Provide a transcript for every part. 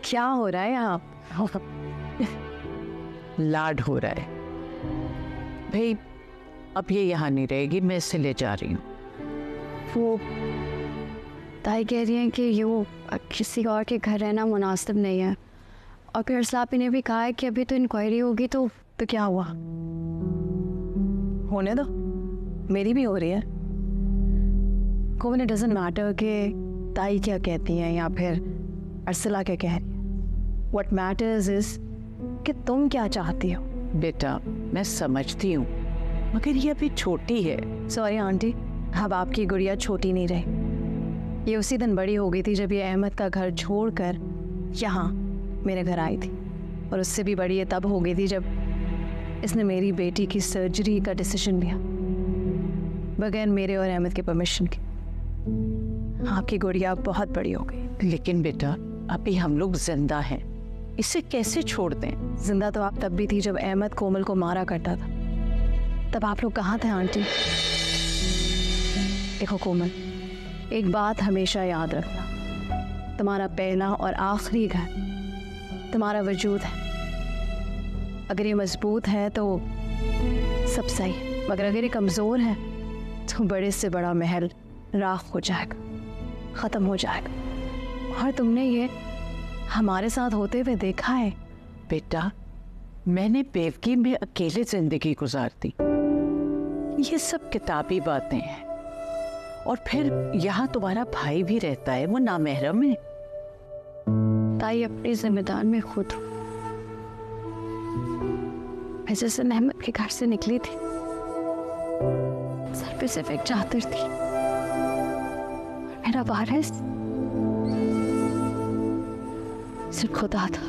क्या हो रहा है यहाँ? लाड हो रहा है भाई। अब ये यहाँ नहीं रहेगी, मैं इसे ले जा रही हूँ। वो ताई कह रही हैं कि ये किसी और के घर रहना मुनासिब नहीं है, और फिर अर्सलापी ने भी कहा है कि अभी तो इंक्वायरी होगी। तो क्या हुआ? होने दो, मेरी भी हो रही है। कोविन, इट डजंट मैटर कि ताई क्या कहती हैं या फिर अर्सला क्या कह रही है। व्हाट मैटर्स इज कि तुम क्या चाहती हो। बेटा मैं समझती हूँ, मगर ये अभी छोटी है। सॉरी आंटी, अब आपकी गुड़िया छोटी नहीं रही। ये उसी दिन बड़ी हो गई थी जब ये अहमद का घर छोड़कर यहाँ मेरे घर आई थी, और उससे भी बड़ी ये तब हो गई थी जब इसने मेरी बेटी की सर्जरी का डिसीजन लिया बगैर मेरे और अहमद के परमिशन के। आपकी गुड़िया बहुत बड़ी हो गई। लेकिन बेटा अभी हम लोग जिंदा हैं, इसे कैसे छोड़ दें? जिंदा तो आप तब भी थी जब अहमद कोमल को मारा करता था। तब आप लोग कहाँ थे आंटी? देखो कोमल, एक बात हमेशा याद रखना, तुम्हारा पहला और आखिरी घर तुम्हारा वजूद है। अगर ये मजबूत है तो सब सही है, मगर अगर ये कमज़ोर है तो बड़े से बड़ा महल राख हो जाएगा, ख़त्म हो जाएगा। और तुमने ये हमारे साथ होते हुए देखा है। बेटा मैंने बेवकी में अकेले जिंदगी गुजार दी, ये सब किताबी बातें हैं। और फिर यहाँ तुम्हारा भाई भी रहता है, वो नामहरम है। ताई अपनी जिम्मेदार में खुद हूँ। मैं जैसे अहमद के घर से निकली थी, सर पे सिर्फ एक चादर थी, मेरा वारिस सिर्फ खुदा था।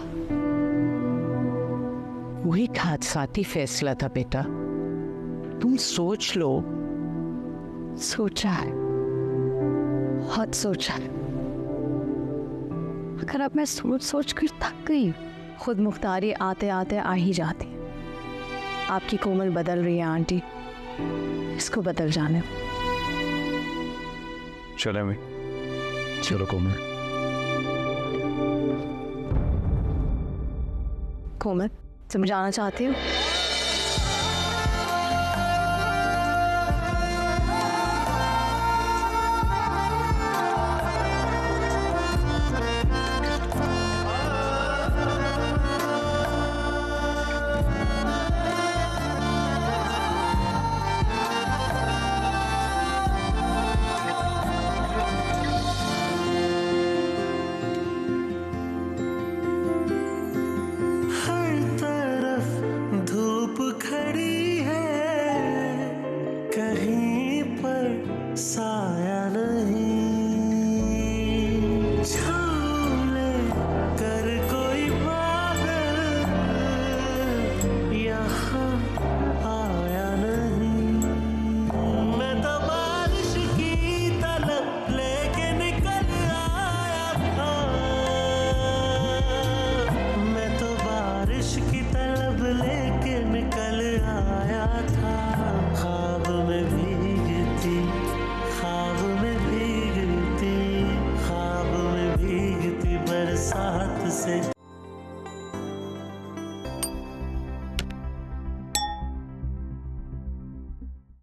वही एक हादसाती फैसला था बेटा, तुम सोच लो। सोचा है, बहुत सोचा है, अगर अब मैं सोच सोच कर थक गई। खुद मुख्तारी आते आते आ ही जाती है। आपकी कोमल बदल रही है आंटी, इसको बदल जाने दो। चले मैं, चलो कोमल। कोमल, तुम जाना चाहती हो?